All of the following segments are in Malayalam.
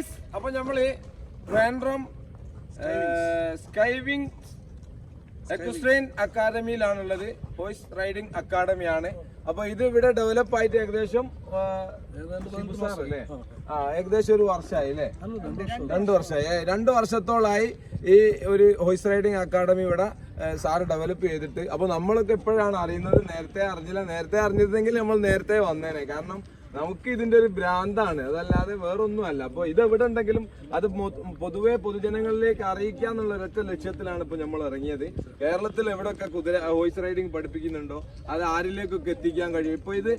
ഗൈസ്, അപ്പൊ നമ്മള് ട്രിവാൻഡ്രം സ്കൈവിംഗ് എക്വസ്ട്രിയൻ അക്കാദമിയിലാണുള്ളത്. ഹോഴ്സ് റൈഡിംഗ് അക്കാദമിയാണ്. അപ്പൊ ഇത് ഇവിടെ ഡെവലപ്പ് ആയിട്ട് ഏകദേശം ഏകദേശം ഒരു വർഷമായി അല്ലേ? 2 വർഷമായി. 2 വർഷത്തോളായി ഈ ഒരു ഹോഴ്സ് റൈഡിംഗ് അക്കാദമി ഇവിടെ സാറ് ഡെവലപ്പ് ചെയ്തിട്ട്. അപ്പൊ നമ്മളൊക്കെ ഇപ്പോഴാണ് അറിയുന്നത്, നേരത്തെ അറിഞ്ഞില്ല. നേരത്തെ അറിഞ്ഞിരുന്നെങ്കിൽ നമ്മൾ നേരത്തെ വന്നേനെ. കാരണം നമുക്ക് ഇതിന്റെ ഒരു ഭ്രാന്താണ്, അതല്ലാതെ വേറൊന്നും അല്ല. അപ്പൊ ഇത് എവിടെ ഉണ്ടെങ്കിലും അത് പൊതുവെ പൊതുജനങ്ങളിലേക്ക് അറിയിക്കുക എന്നുള്ള ഒരൊറ്റ ലക്ഷ്യത്തിലാണ് ഇപ്പൊ നമ്മൾ ഇറങ്ങിയത്. കേരളത്തിൽ എവിടെയൊക്കെ ഹോഴ്സ് റൈഡിങ് പഠിപ്പിക്കുന്നുണ്ടോ അത് ആരിലേക്കൊക്കെ എത്തിക്കാൻ കഴിയും. ഇപ്പൊ ഇത്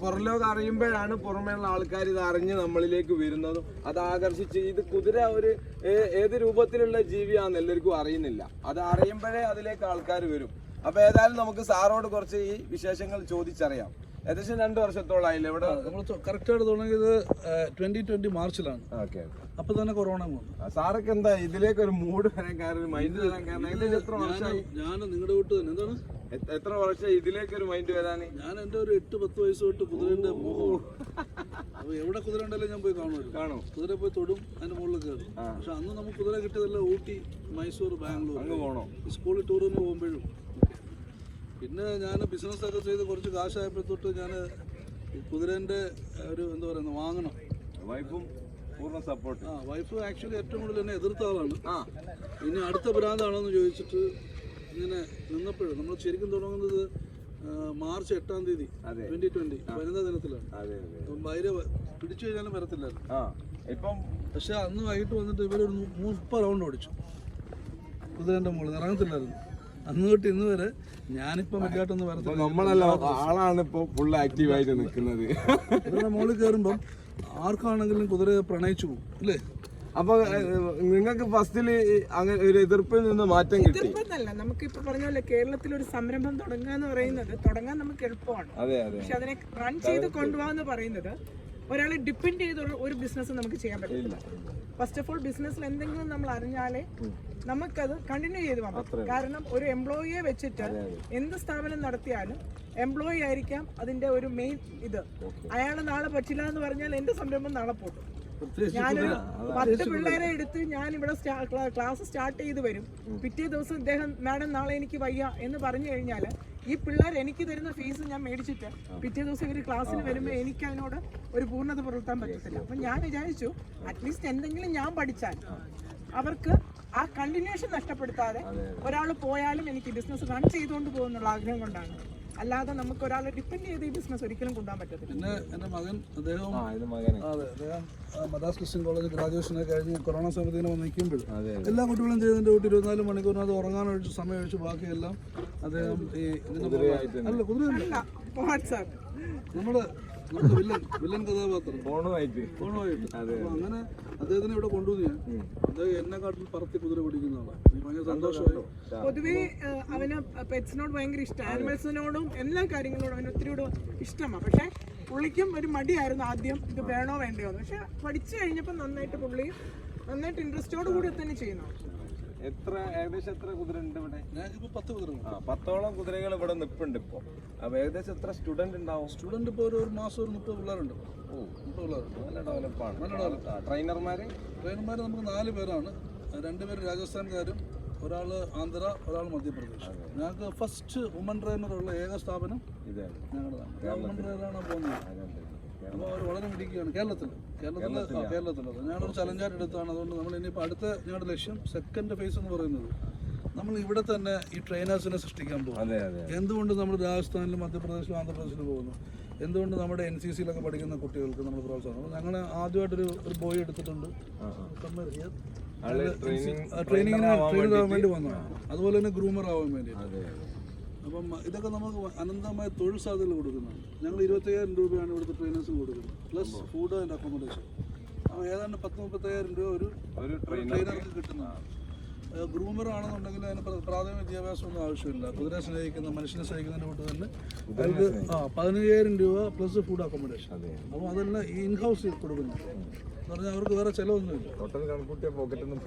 പുറലോകം അറിയുമ്പോഴാണ് പുറമേയുള്ള ആൾക്കാർ ഇത് അറിഞ്ഞ് നമ്മളിലേക്ക് വരുന്നതും അത് ആകർഷിച്ച്. ഇത് കുതിര ഒരു ഏത് രൂപത്തിലുള്ള ജീവിയാണെന്ന് എല്ലാവർക്കും അറിയുന്നില്ല. അത് അറിയുമ്പോഴേ അതിലേക്ക് ആൾക്കാർ വരും. അപ്പൊ ഏതായാലും നമുക്ക് സാറോട് കുറച്ച് ഈ വിശേഷങ്ങൾ ചോദിച്ചറിയാം. ഏകദേശം 2 വർഷത്തോളായില്ലേ ഇവിടെ? നമ്മൾ കറക്റ്റായിട്ട് തുടങ്ങിയത് 2020 മാർച്ചിലാണ്. അപ്പൊ തന്നെ കൊറോണ വന്നു. സാറൊക്കെ എന്താ ഇതിലേക്ക് ഒരു മൂഡ് വരാൻ കാരണം, മൈൻഡ് വരാൻ കാരണം? ഏകദേശം എത്ര വർഷമായി? ഞാൻ നിങ്ങളുടെ വീട്ട് തന്നെ എന്താണ് എത്ര വർഷമായി ഇതിലേക്ക് ഒരു മൈൻഡ് വരാൻ? ഞാൻ എന്റെ ഒരു 8-10 വയസ്സ് തൊട്ട് കുതിരന്റെ അപ്പൊ എവിടെ കുതിര ഉണ്ടല്ലോ ഞാൻ പോയി കാണും. കുതിര പോയി തൊടും, അതിന്റെ മുകളിൽ കയറും. പക്ഷെ അന്ന് നമുക്ക് കുതിര കിട്ടിയതല്ല ഊട്ടി, മൈസൂർ, ബാംഗ്ലൂർ. അങ്ങ് പോകണോ? സ്കൂളിൽ ടൂറിന് പോകുമ്പോഴും. പിന്നെ ഞാൻ ബിസിനസ്സൊക്കെ ചെയ്ത് കുറച്ച് കാശായപ്പോഴത്തോട്ട് ഞാൻ കുതിരൻ്റെ ഒരു എന്താ പറയുന്നത് വാങ്ങണം. വൈഫും പൂർണ്ണ സപ്പോർട്ട്. വൈഫ് ആക്ച്വലി ഏറ്റവും കൂടുതൽ എന്നെ എതിർത്ത ആളാണ്. ഇനി അടുത്ത ഭ്രാന്താണോന്ന് ചോദിച്ചിട്ട് ഇങ്ങനെ നിന്നപ്പോഴും നമ്മൾ ശരിക്കും തുടങ്ങുന്നത് മാർച്ച് 8-ാം തീയതി 2020 വനിതാ ദിനത്തിലാണ്. ഭാര്യ പിടിച്ചു കഴിഞ്ഞാലും വരത്തില്ലായിരുന്നു. പക്ഷെ അന്ന് വൈകിട്ട് വന്നിട്ട് ഇവരൊരു 30 റൗണ്ട് ഓടിച്ചു കുതിരൻ്റെ മുകളിൽ. ഇറങ്ങത്തില്ലായിരുന്നു. അന്ന് തൊട്ട് ഇന്ന് വരെ ഞാനിപ്പം വലിയായിട്ടൊന്നും വരത്തില്ല. നമ്മളല്ല ആളാണ് ഇപ്പൊ ഫുൾ ആക്റ്റീവായിട്ട് നിൽക്കുന്നത്. കുതിരയുടെ മുകളിൽ കയറുമ്പം ആർക്കാണെങ്കിലും കുതിരയെ പ്രണയിച്ചു പോകും അല്ലേ? അപ്പൊ നിങ്ങൾക്ക് ഫസ്റ്റില് അങ്ങനെ ഒരു എതിർപ്പിൽ നിന്ന് മാറ്റം കിട്ടി? എതിർപ്പെന്നല്ല, നമുക്ക് ഇപ്പൊ പറഞ്ഞ പോലെ കേരളത്തിൽ ഒരു സംരംഭം തുടങ്ങുക എന്ന് പറയുന്നത് തുടങ്ങാൻ നമുക്ക് എളുപ്പമാണ്. പക്ഷെ അതിനെ റൺ ചെയ്ത് കൊണ്ടുപോകാന്ന് പറയുന്നത് ഒരാളെ ഡിപ്പെൻഡ് ചെയ്ത ഒരു ബിസിനസ് നമുക്ക് ചെയ്യാൻ പറ്റില്ല. ഫസ്റ്റ് ഓഫ് ഓൾ ബിസിനസ്സിൽ എന്തെങ്കിലും നമ്മൾ അറിഞ്ഞാലേ നമുക്കത് കണ്ടിന്യൂ ചെയ്ത് പോകാം. കാരണം ഒരു എംപ്ലോയിയെ വെച്ചിട്ട് എന്ത് സ്ഥാപനം നടത്തിയാലും എംപ്ലോയി ആയിരിക്കാം അതിന്റെ ഒരു മെയിൻ ഇത്. അയാൾ നാളെ പറ്റില്ല എന്ന് പറഞ്ഞാൽ എന്റെ സംരംഭം നാളെ പോട്ടും. ഞാനൊരു 10 പിള്ളേരെ എടുത്ത് ഞാൻ ഇവിടെ ക്ലാസ് സ്റ്റാർട്ട് ചെയ്ത് വരും. പിറ്റേ ദിവസം ഇദ്ദേഹം മാഡം നാളെ എനിക്ക് വയ്യ എന്ന് പറഞ്ഞു കഴിഞ്ഞാൽ ഈ പിള്ളേർ എനിക്ക് തരുന്ന ഫീസ് ഞാൻ മേടിച്ചിട്ട് പിറ്റേ ദിവസം ഇവർ ക്ലാസ്സിന് വരുമ്പോൾ എനിക്ക് അതിനോട് ഒരു പൂർണ്ണത പുലർത്താൻ പറ്റത്തില്ല. അപ്പം ഞാൻ വിചാരിച്ചു അറ്റ്ലീസ്റ്റ് എന്തെങ്കിലും ഞാൻ പഠിച്ചാൽ അവർക്ക് ആ കണ്ടിന്യൂഷൻ നഷ്ടപ്പെടുത്താതെ ഒരാൾ പോയാലും എനിക്ക് ബിസിനസ് റൺ ചെയ്തുകൊണ്ട് പോകുന്നുള്ള ആഗ്രഹം കൊണ്ടാണ്. അല്ലാതെ നമുക്ക് ഒരാളെ ഡിപ്പെൻഡ് ചെയ്ത് ഈ ബിസിനസ് ഒരിക്കലും കൊണ്ടുപോകാൻ പറ്റത്തില്ല. പിന്നെ എൻ്റെ മകൻ അദ്ദേഹം മദ്രാസ് ക്രിസ്ത്യൻ കോളേജ് ഗ്രാജുവേഷനെ കഴിഞ്ഞ് കൊറോണ സമയത്ത് വന്ന് നിൽക്കുമ്പോൾ എല്ലാ കുട്ടികളും ചെയ്തതിൻ്റെ വീട്ടിൽ 24 മണിക്കൂറിനകത്ത് ഉറങ്ങാനൊഴിച്ച് സമയം ഒഴിച്ച് ബാക്കിയെല്ലാം അദ്ദേഹം ഈ അല്ല കുതിരയല്ല നമ്മുടെ വില്ലൻ കഥാപാത്രം ഫോണുമായിട്ട് അങ്ങനെ അദ്ദേഹത്തിനെ ഇവിടെ കൊണ്ടുവന്നു. ഞാൻ അദ്ദേഹം എന്നെക്കാട്ടിൽ പറത്തി കുതിര പിടിക്കുന്ന ആളാണ്. ഭയങ്കര സന്തോഷമായി. പൊതുവേ അവന് പെറ്റ്സിനോട് ഭയങ്കര ഇഷ്ടമാണ്. ആനിമൽസിനോടും എല്ലാ കാര്യങ്ങളോടും അവന് ഒത്തിരി ഇഷ്ടമാണ്. പക്ഷെ പുള്ളിക്കും ഒരു മടിയായിരുന്നു ആദ്യം ഇത് വേണോ വേണ്ടയോ. പക്ഷെ പഠിച്ചു കഴിഞ്ഞപ്പോൾ നന്നായിട്ട് ഇൻട്രസ്റ്റോട് കൂടി തന്നെ ചെയ്യുന്നു. ഏകദേശം എത്ര കുതിര ഉണ്ട് ഇവിടെ? 10 കുതിര. 10ഓളം കുതിരകൾ ഇവിടെ നിൽപ്പുണ്ട് ഇപ്പൊ. അപ്പൊ ഏകദേശം എത്ര സ്റ്റുഡന്റ് ഉണ്ടാവും? സ്റ്റുഡന്റ് ഇപ്പൊ ഒരു മാസം ഒരു 30 പിള്ളേരുണ്ട്. 30 പിള്ളേരുണ്ട്. നല്ല ഡെവലപ്പാണ്. ട്രെയിനർമാര് നമുക്ക് 4 പേരാണ്. 2 പേര് രാജസ്ഥാൻകാരും, ഒരാൾ ആന്ധ്ര, ഒരാൾ മധ്യപ്രദേശ്. ഞങ്ങൾക്ക് ഫസ്റ്റ് വുമൺ ട്രെയിനറുള്ള ഏക സ്ഥാപനം ഞങ്ങളുടെതാണ്. വുമൺ ട്രെയിനറാണ് പോകുന്നത്. അപ്പോൾ അവർ വളരെ മിടിക്കുകയാണ് കേരളത്തിൽ. ഞങ്ങളൊരു ചലഞ്ചായിട്ട് എടുത്താണ്. അതുകൊണ്ട് നമ്മൾ ഇനിയിപ്പോൾ അടുത്ത ഞങ്ങളുടെ ലക്ഷ്യം സെക്കൻഡ് ഫേസ് എന്ന് പറയുന്നത് നമ്മൾ ഇവിടെ തന്നെ ഈ ട്രെയിനേഴ്സിനെ സൃഷ്ടിക്കാൻ പോകും. എന്തുകൊണ്ട് നമ്മൾ രാജസ്ഥാനിലും മധ്യപ്രദേശിലും ആന്ധ്രാപ്രദേശിലും പോകുന്നു? എന്തുകൊണ്ട് നമ്മുടെ NCCയിലൊക്കെ പഠിക്കുന്ന കുട്ടികൾക്ക് നമ്മൾ പ്രോത്സാഹനം? ഞങ്ങൾ ആദ്യമായിട്ടൊരു ബോയ് എടുത്തിട്ടുണ്ട്. ട്രെയിനിങ്ങിന് ആവാൻ വേണ്ടി വന്നതാണ്. അതുപോലെ തന്നെ ഗ്രൂമർ ആവാൻ വേണ്ടി. അപ്പം ഇതൊക്കെ നമുക്ക് അനന്തമായ തൊഴിൽ സാധ്യതകൾ കൊടുക്കുന്നതാണ്. ഞങ്ങൾ 25,000 രൂപയാണ് ഇവിടുത്തെ ട്രെയിനേഴ്സിന് കൊടുക്കുന്നത്, പ്ലസ് ഫുഡ് ആൻഡ് അക്കോമഡേഷൻ. അപ്പോൾ ഏതാണ്ട് 10-30,000 രൂപ ഒരു ട്രെയിനർക്ക് കിട്ടുന്നതാണ്. ഗ്രൂമർ ആണെന്നുണ്ടെങ്കിൽ അതിന് പ്രാഥമിക വിദ്യാഭ്യാസമൊന്നും ആവശ്യമില്ല. കുതിരെ സ്നേഹിക്കുന്ന മനുഷ്യനെ സ്നേഹിക്കുന്നതിൻ്റെ കൂട്ട് തന്നെ അവർക്ക് 15,000 രൂപ പ്ലസ് ഫുഡ് അക്കോമഡേഷൻ. അപ്പോൾ അതെല്ലാം ഇൻഹൗസ് കൊടുക്കുന്നു. എന്ന് പറഞ്ഞാൽ അവർക്ക് വേറെ ചിലവൊന്നുമില്ല. ടോട്ടൽ കണക്കൂട്ടിയ പോക്കറ്റൊന്നും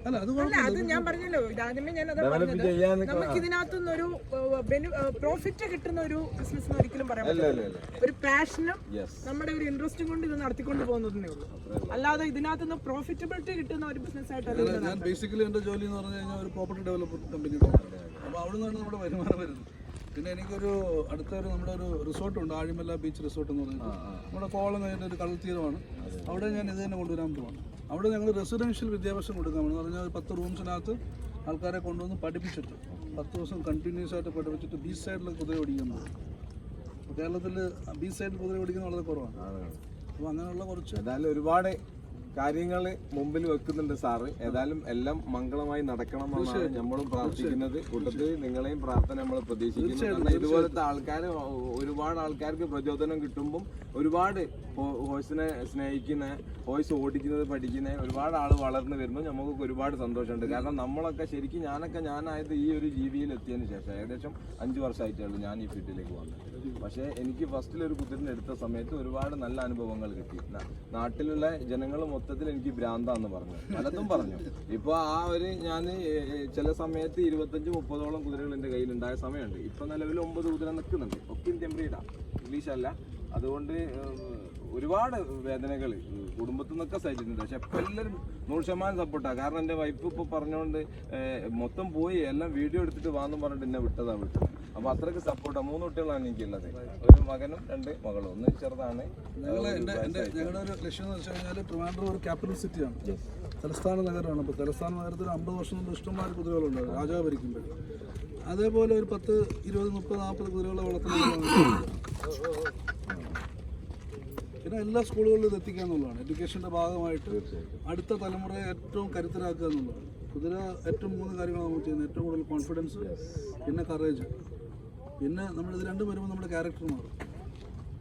അല്ല അത് അല്ല അത് ഞാൻ പറഞ്ഞല്ലോ, ഇതാദ്യമേ ഞാൻ അതാ പറഞ്ഞത്, നമുക്ക് ഇതിനകത്തുനിന്നൊരു പ്രോഫിറ്റ് കിട്ടുന്ന ഒരു ബിസിനസ് ഒരിക്കലും പറയാൻ പറ്റില്ല. ഒരു പാഷനും നമ്മുടെ ഒരു ഇൻട്രസ്റ്റും കൊണ്ട് ഇത് നടത്തിക്കൊണ്ട് പോകുന്നതേ ഉള്ളൂ. അല്ലാതെ ഇതിനകത്തുനിന്ന് പ്രോഫിറ്റബിലിറ്റി കിട്ടുന്ന ഒരു ബിസിനസ് ആയിട്ട് ഞാൻ ബേസിക്കലി എൻ്റെ ജോലി എന്ന് പറഞ്ഞു കഴിഞ്ഞാൽ ഒരു പ്രോപ്പർട്ടി ഡെവലപ്മെന്റ് കമ്പനിയുടെ. അപ്പോൾ അവിടെ നിന്നാണ് നമ്മുടെ വരുമാനം വരുന്നത്. പിന്നെ എനിക്കൊരു അടുത്തൊരു നമ്മുടെ ഒരു റിസോർട്ടുണ്ട്, ആഴിമല ബീച്ച് റിസോർട്ട് എന്ന് പറഞ്ഞിട്ട്. നമ്മുടെ കോളം കഴിഞ്ഞിട്ട് ഒരു കടൽ തീരമാണ്. അവിടെ ഞാൻ ഇത് തന്നെ കൊണ്ടുവരാൻ പോവാണ്. അവിടെ ഞങ്ങൾ റെസിഡൻഷ്യൽ വിദ്യാഭ്യാസം കൊടുക്കാമെന്ന് പറഞ്ഞാൽ 10 റൂംസിനകത്ത് ആൾക്കാരെ കൊണ്ടുവന്ന് പഠിപ്പിച്ചിട്ട് 10 ദിവസം കണ്ടിന്യൂസ് ആയിട്ട് പഠിപ്പിച്ചിട്ട് ബീച്ച് സൈഡിൽ കുതിര ഓടിക്കുന്നത്. അപ്പോൾ കേരളത്തിൽ ബീച്ച് സൈഡിൽ കുതിര ഓടിക്കുന്നത് വളരെ കുറവാണ്. അപ്പോൾ അങ്ങനെയുള്ള കുറച്ച് ഏതായാലും ഒരുപാട് കാര്യങ്ങൾ മുമ്പിൽ വെക്കുന്നുണ്ട് സാറ്. ഏതായാലും എല്ലാം മംഗളമായി നടക്കണം എന്നാണ് നമ്മളും പ്രാർത്ഥിക്കുന്നത്. കൂട്ടത്തിൽ നിങ്ങളെയും പ്രാർത്ഥന നമ്മൾ പ്രതീക്ഷിക്കുന്നു. കാരണം ഇതുപോലത്തെ ആൾക്കാർ, ഒരുപാട് ആൾക്കാർക്ക് പ്രചോദനം കിട്ടുമ്പം ഒരുപാട് ഹോഴ്സിനെ സ്നേഹിക്കുന്ന, ഹോഴ്സ് ഓടിക്കുന്നത് പഠിക്കുന്ന ഒരുപാട് ആൾ വളർന്നു വരുമ്പോൾ നമുക്കൊക്കെ ഒരുപാട് സന്തോഷമുണ്ട്. കാരണം നമ്മളൊക്കെ ശരിക്കും ഞാനായത് ഈ ഒരു ജീവിയിൽ എത്തിയതിന് ശേഷം ഏകദേശം 5 വർഷമായിട്ടേ ഉള്ളൂ ഞാൻ ഈ ഫീൽഡിലേക്ക് വന്നത്. പക്ഷേ എനിക്ക് ഫസ്റ്റിലൊരു കുതിരനെ എടുത്ത സമയത്ത് ഒരുപാട് നല്ല അനുഭവങ്ങൾ കിട്ടി. നാട്ടിലുള്ള ജനങ്ങൾ മൊത്തത്തിൽ എനിക്ക് ഭ്രാന്താന്ന് പറഞ്ഞു, പലതും പറഞ്ഞു. ഇപ്പോൾ ആ ഒരു ഞാൻ ചില സമയത്ത് 25-30ഓളം കുതിരകൾ എൻ്റെ കയ്യിലുണ്ടായ സമയമുണ്ട്. ഇപ്പം നിലവിൽ 9 കുതിര നിൽക്കുന്നുണ്ട്. ഒക്കെ ഇന്ത്യൻ ബ്രീഡാണ്, ഇംഗ്ലീഷ് അല്ല. അതുകൊണ്ട് ഒരുപാട് വേദനകൾ കുടുംബത്തിൽ നിന്നൊക്കെ സഹിച്ചിട്ടുണ്ട്. പക്ഷെ ഇപ്പം എല്ലാവരും 100% സപ്പോർട്ടാണ്. കാരണം എൻ്റെ വൈഫ് ഇപ്പോൾ പറഞ്ഞുകൊണ്ട് മൊത്തം പോയി എല്ലാം വീഡിയോ എടുത്തിട്ട് വാന്നും പറഞ്ഞിട്ട് എന്നെ വിട്ടതാണ് വിട്ടത്. അപ്പോൾ അത്രയ്ക്ക് സപ്പോർട്ടാണ്. 3 കുട്ടികളാണ് എനിക്കുള്ളത്, ഒരു മകനും 2 മകളും. ഒന്ന് ചെറുതാണ്. ഞങ്ങളുടെ ഒരു ലക്ഷ്യം എന്ന് വെച്ച് കഴിഞ്ഞാൽ ട്രിവാൻഡ്രം ഒരു ക്യാപിറ്റൽ സിറ്റിയാണ്, തലസ്ഥാന നഗരമാണ്. അപ്പോൾ തലസ്ഥാന നഗരത്തിൽ 50 വർഷം മുമ്പ് ഇഷ്ടംമാതിരി കുതിരകളുണ്ട് രാജാവ് ഭരിക്കുമ്പോൾ. അതേപോലെ ഒരു 10, 20, 30, 40 കുതിരകളെ വളർത്തുന്ന പിന്നെ എല്ലാ സ്കൂളുകളിലും ഇത് എത്തിക്കുക എന്നുള്ളതാണ് എഡ്യൂക്കേഷൻ്റെ ഭാഗമായിട്ട്. അടുത്ത തലമുറയെ ഏറ്റവും കരുത്തരാക്കുക എന്നുള്ളതാണ്. കുതിര ഏറ്റവും 3 കാര്യങ്ങളാണ് നമ്മൾ ചെയ്യുന്നത്. ഏറ്റവും കൂടുതൽ കോൺഫിഡൻസ്, പിന്നെ കറേജ്, പിന്നെ നമ്മളിത് രണ്ടും വരുമ്പോൾ നമ്മുടെ ക്യാരക്ടർ മാറും.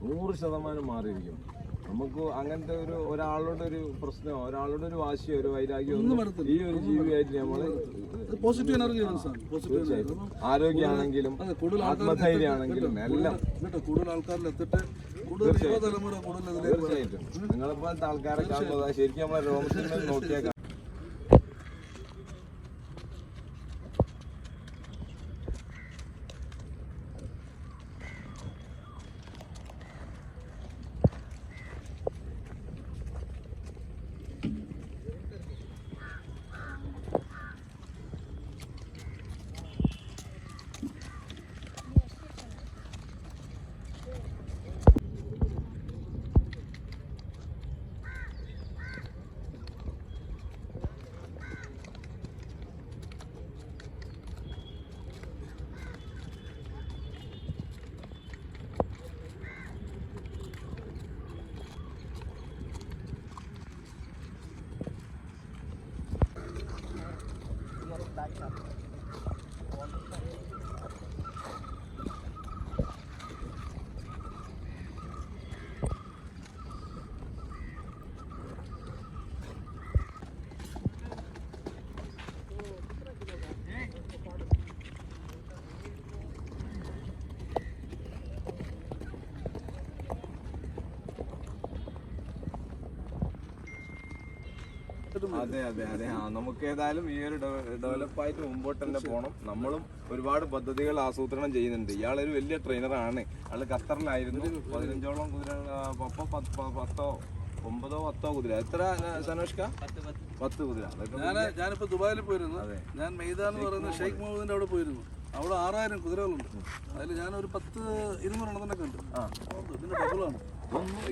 100% മാറിയിരിക്കും. നമുക്ക് അങ്ങനത്തെ ഒരാളോട് ഒരു പ്രശ്നമോ ഒരാളോട് ഒരു വാശിയോ ഒരു വൈരാഗ്യമോ ഈ ഒരു ജീവിയായിട്ട് നമ്മൾ പോസിറ്റീവ് എനർജി ആരോഗ്യമാണെങ്കിലും ആത്മധൈര്യമാണെങ്കിലും എല്ലാം കൂടുതൽ ആൾക്കാരിൽ എത്തിട്ട് കൂടുതൽ യുവതലമുറ കൂടുതൽ തീർച്ചയായിട്ടും നിങ്ങളെപ്പോലത്തെ ആൾക്കാരെ കാണുമ്പോൾ ശരിക്കും നമ്മളെ രോഗത്തിൽ നോക്കിയാൽ അതെ അതെ അതെ നമുക്ക് ഏതായാലും ഈ ഒരു ഡെവലപ്പായിട്ട് മുമ്പോട്ട് തന്നെ പോകണം. നമ്മളും ഒരുപാട് പദ്ധതികൾ ആസൂത്രണം ചെയ്യുന്നുണ്ട്. ഇയാളൊരു വലിയ ട്രെയിനറാണ്. ആള് ഖത്തറിലായിരുന്നു. 15ഓളം കുതിര, 9-10 കുതിര. എത്ര സനോഷ്ക? 10 കുതിര. ഞാനിപ്പോ ദുബായിൽ പോയിരുന്നു. ഞാൻ മെയ്ദ എന്ന് പറയുന്ന ഷെയ്ഖ് മുഹമ്മദിന്റെ അവിടെ പോയിരുന്നു. അവിടെ 6000 കുതിരകളുണ്ട്. അതിൽ ഞാനൊരു 10-200 എണ്ണത്തിനെ കണ്ടു. ഇതിന്റെ ഡബിളാണ്.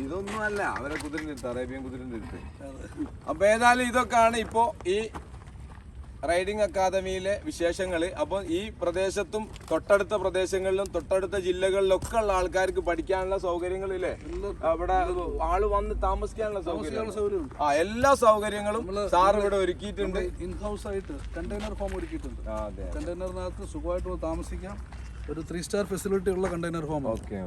ഇതൊന്നും അല്ല അവരെ കുതിരൻ്റെ അടുത്ത്, അറേബ്യൻ കുതിരൻ്റെ അടുത്ത്. അപ്പൊ ഏതായാലും ഇതൊക്കെയാണ് ഇപ്പോ ഈ റൈഡിംഗ് അക്കാദമിയിലെ വിശേഷങ്ങൾ. അപ്പോൾ ഈ പ്രദേശത്തും തൊട്ടടുത്ത പ്രദേശങ്ങളിലും തൊട്ടടുത്ത ജില്ലകളിലൊക്കെ ഉള്ള ആൾക്കാർക്ക് പഠിക്കാനുള്ള സൗകര്യങ്ങളില്ലേ, അവിടെ ആള് വന്ന് താമസിക്കാനുള്ള സൗകര്യം, എല്ലാ സൗകര്യങ്ങളും സാർ ഇവിടെ ഒരുക്കിയിട്ടുണ്ട്. ഇൻഹൗസ് ആയിട്ട് കണ്ടെയ്നർ ഫോം ഒരുക്കിയിട്ടുണ്ട്. കണ്ടെയ്നറിനകത്ത് സുഖമായിട്ട് താമസിക്കാം. ഒരു 3 സ്റ്റാർ ഫെസിലിറ്റി ഉള്ള കണ്ടെയ്നർ ഫോം. ഓക്കെ.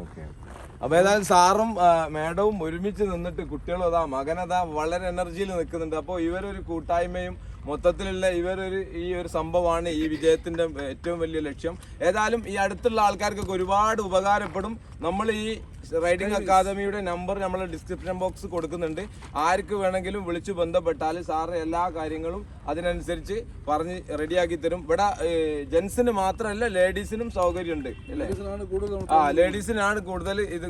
അപ്പൊ ഏതായാലും സാറും മേഡവും ഒരുമിച്ച് നിന്നിട്ട് കുട്ടികളും അതാ മകനതാ വളരെ എനർജിയിൽ നിൽക്കുന്നുണ്ട്. അപ്പോൾ ഇവരൊരു കൂട്ടായ്മയും മൊത്തത്തിലുള്ള ഈ ഒരു സംഭവമാണ് ഈ വിജയത്തിന്റെ ഏറ്റവും വലിയ ലക്ഷ്യം. ഏതായാലും ഈ അടുത്തുള്ള ആൾക്കാർക്കൊക്കെ ഒരുപാട് ഉപകാരപ്പെടും. നമ്മൾ ഈ റൈഡിംഗ് അക്കാദമിയുടെ നമ്പർ നമ്മൾ ഡിസ്ക്രിപ്ഷൻ ബോക്സ് കൊടുക്കുന്നുണ്ട്. ആർക്ക് വേണമെങ്കിലും വിളിച്ചു ബന്ധപ്പെട്ടാൽ സാറ് എല്ലാ കാര്യങ്ങളും അതിനനുസരിച്ച് പറഞ്ഞ് റെഡിയാക്കി തരും. ഇവിടെ ജെൻസിന് മാത്രമല്ല ലേഡീസിനും സൗകര്യമുണ്ട് അല്ലേ? ലേഡീസിനാണ് കൂടുതൽ ഇത്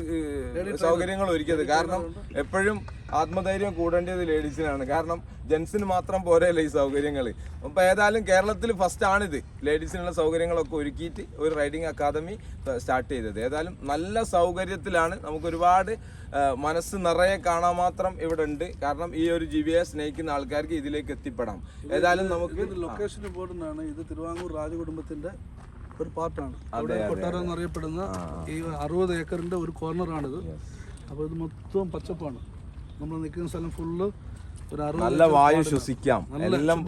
സൗകര്യങ്ങൾ ഒരുക്കിയത്. കാരണം എപ്പോഴും ആത്മധൈര്യം കൂടേണ്ടത് ലേഡീസിനാണ്. കാരണം ജെൻസിന് മാത്രം പോരല്ല ഈ സൗകര്യങ്ങൾ. അപ്പൊ ഏതായാലും കേരളത്തിൽ ഫസ്റ്റ് ആണിത് ലേഡീസിനുള്ള സൗകര്യങ്ങളൊക്കെ ഒരുക്കിയിട്ട് ഒരു റൈഡിംഗ് അക്കാദമി സ്റ്റാർട്ട് ചെയ്തത്. ഏതായാലും നല്ല സൗകര്യത്തിലാണ്. നമുക്ക് ഒരുപാട് മനസ്സ് നിറയെ കാണാൻ മാത്രം ഇവിടെ ഉണ്ട്. കാരണം ഈ ഒരു GVയെ സ്നേഹിക്കുന്ന ആൾക്കാർക്ക് ഇതിലേക്ക് എത്തിപ്പെടാം. ഏതായാലും നമുക്ക് ലൊക്കേഷൻ ഇമ്പോർട്ടൻ്റ് ആണ്. ഇത് തിരുവാങ്കൂർ രാജകുടുംബത്തിന്റെ ഒരു പാർട്ടാണ്. കൊട്ടാരം എന്നറിയപ്പെടുന്ന ഈ 60 ഏക്കറിന്റെ ഒരു കോർണറാണിത്. അപ്പോൾ ഇത് മൊത്തം പച്ചപ്പാണ്. നമ്മൾ നിൽക്കുന്ന സ്ഥലം ഫുള്ള് നല്ല വായു ശ്വസിക്കാം. എല്ലാം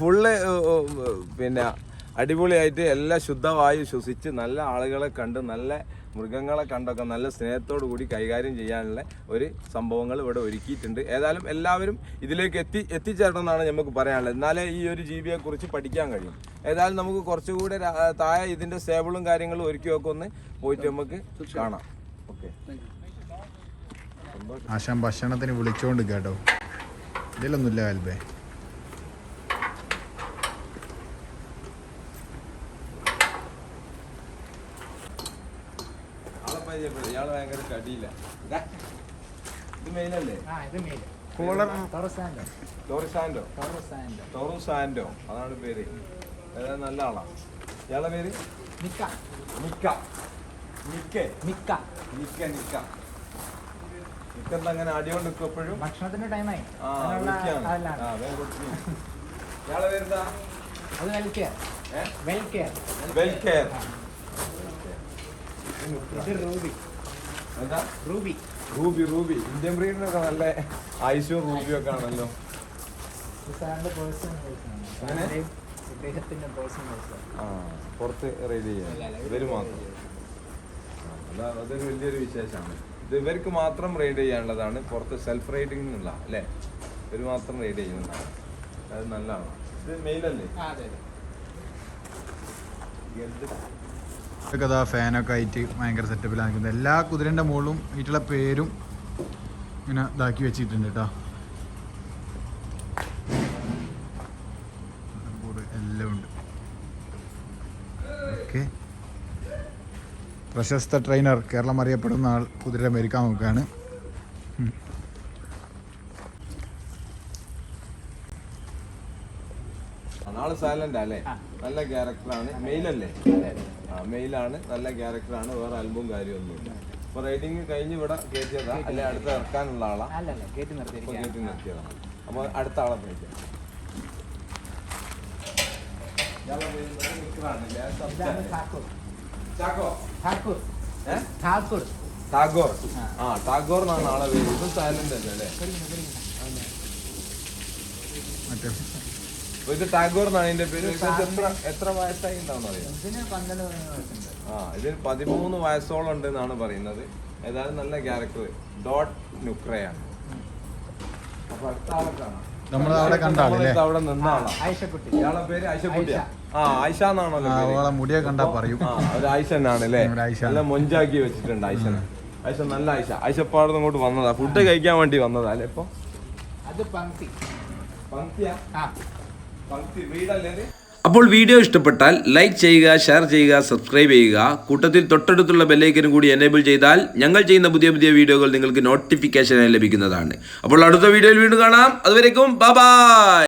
ഫുള്ള് പിന്നെ അടിപൊളിയായിട്ട് എല്ലാ ശുദ്ധവായു ശ്വസിച്ച് നല്ല ആളുകളെ കണ്ട് നല്ല മൃഗങ്ങളെ കണ്ടൊക്കെ നല്ല സ്നേഹത്തോടു കൂടി കൈകാര്യം ചെയ്യാനുള്ള ഒരു സംഭവങ്ങൾ ഇവിടെ ഒരുക്കിയിട്ടുണ്ട്. ഏതായാലും എല്ലാവരും ഇതിലേക്ക് എത്തിച്ചേരണം എന്നാണ് നമുക്ക് പറയാനുള്ളത്. എന്നാലേ ഈ ഒരു ജീവിയെ കുറിച്ച് പഠിക്കാൻ കഴിയും. ഏതായാലും നമുക്ക് കുറച്ചുകൂടെ താഴെ ഇതിന്റെ സേബിളും കാര്യങ്ങളും ഒരുക്കി ഒക്കെ ഒന്ന് പോയിട്ട് നമുക്ക് കാണാം. ഓക്കെ. ആശാൻ ഭക്ഷണത്തിന് വിളിച്ചോണ്ട് കേട്ടോ. ഇതിലൊന്നുമില്ല കൽബേ. ഇയാള് ഭയങ്കര കടിയില്ല. ഇത് മെയിനല്ലേ? ടോറുസാൻഡോ അതാണ് പേര്. ഏതായാലും നല്ല ആളാ. ഇയാളെ പേര് അങ്ങനെ അടിയോണ്ട് നിൽക്കും എപ്പോഴും. ഭക്ഷണത്തിന്റെ ടൈമായി. ഇയാളെ പേരെന്താ? റൂബി. ഇന്ത്യൻ ബ്രീഡിനൊക്കെ നല്ല ഐശും റൂബിയും ഒക്കെ ആണല്ലോ. പുറത്ത് റൈഡ് ചെയ്യാൻ ഇവര് മാത്രം. അതൊരു വലിയൊരു വിശേഷമാണ്. ഇത് ഇവർക്ക് മാത്രം റൈഡ് ചെയ്യാനുള്ളതാണ്. പുറത്ത് സെൽഫ് റൈഡിംഗ് എന്നുള്ള അല്ലേ? ഇവര് മാത്രം റൈഡ് ചെയ്യുന്നതാണ്. അത് നല്ലതാണ്. ഇത് മെയിലല്ലേ? ഇതൊക്കെ അതാ ഫാനൊക്കെ ആയിട്ട് ഭയങ്കര സെറ്റപ്പിലാണ് നിൽക്കുന്നത്. എല്ലാ കുതിരൻ്റെ മുകളിലും വീട്ടിലെ പേരും ഇങ്ങനെ ഇതാക്കി വെച്ചിട്ടുണ്ട് കേട്ടോ. എല്ലാം ഉണ്ട്. ഓക്കെ. പ്രശസ്ത ട്രെയിനർ, കേരളം അറിയപ്പെടുന്ന ആൾ കുതിര മേരിക്കാൻ നോക്കുകയാണ്. ആള് സൈലന്റ് അല്ലേ? നല്ല ക്യാരക്ടറാണ്. മെയിലല്ലേ? മെയിലാണ്. നല്ല ക്യാരക്ടറാണ്. വേറെ അൽബും കാര്യമൊന്നുമില്ല. അപ്പൊ റൈഡിങ് കഴിഞ്ഞ് ഇവിടെ കയറ്റിയതാ അല്ലെ? അടുത്ത് ഇറക്കാനുള്ള ആളാ? കയറ്റി നിർത്തിയതാണ്. അപ്പൊ അടുത്ത ആളെ പോയിട്ട് ടാഗോർ എന്നാണ് ആളെ പേര്. ഇത് സൈലന്റ് അല്ലേ? ഇത് ടാഗോർ എന്നാണ് ഇതിന്റെ പേര്. എത്ര വയസ്സായി ഉണ്ടാവും അറിയാം? ഇതിന് 13 വയസ്സോളം ഉണ്ട് എന്നാണ് പറയുന്നത്. ഏതായാലും നല്ല ക്യാരക്ടർ. ഡോട്ട് നുക്രയാണ്. അപ്പൊ അടുത്ത ആളെ കാണാം. അവിടെ നിന്ന ആളാ. ഇയാളെ പേര് ആയിഷക്കുട്ടിയാ. ആയിഷ എന്നാണല്ലോ മുടിയെ കണ്ടാ പറയും. ഒരു ആയിഷ തന്നെയാണ് അല്ലേ? നല്ല മൊഞ്ചാക്കി വെച്ചിട്ടുണ്ട് ആയിഷനെ. ആയിഷ നല്ല ആയിഷപ്പാടുന്ന് ഇങ്ങോട്ട് വന്നതാ. ഫുഡ് കഴിക്കാൻ വേണ്ടി വന്നതാ അല്ലേ? ഇപ്പൊ അപ്പോൾ വീഡിയോ ഇഷ്ടപ്പെട്ടാൽ ലൈക്ക് ചെയ്യുക, ഷെയർ ചെയ്യുക, സബ്സ്ക്രൈബ് ചെയ്യുക. കൂട്ടത്തിൽ തൊട്ടടുത്തുള്ള ബെല്ലൈക്കനും കൂടി എനേബിൾ ചെയ്താൽ ഞങ്ങൾ ചെയ്യുന്ന പുതിയ പുതിയ വീഡിയോകൾ നിങ്ങൾക്ക് നോട്ടിഫിക്കേഷനായി ലഭിക്കുന്നതാണ്. അപ്പോൾ അടുത്ത വീഡിയോയിൽ വീണ്ടും കാണാം. അതുവരേക്കും ബൈ ബൈ.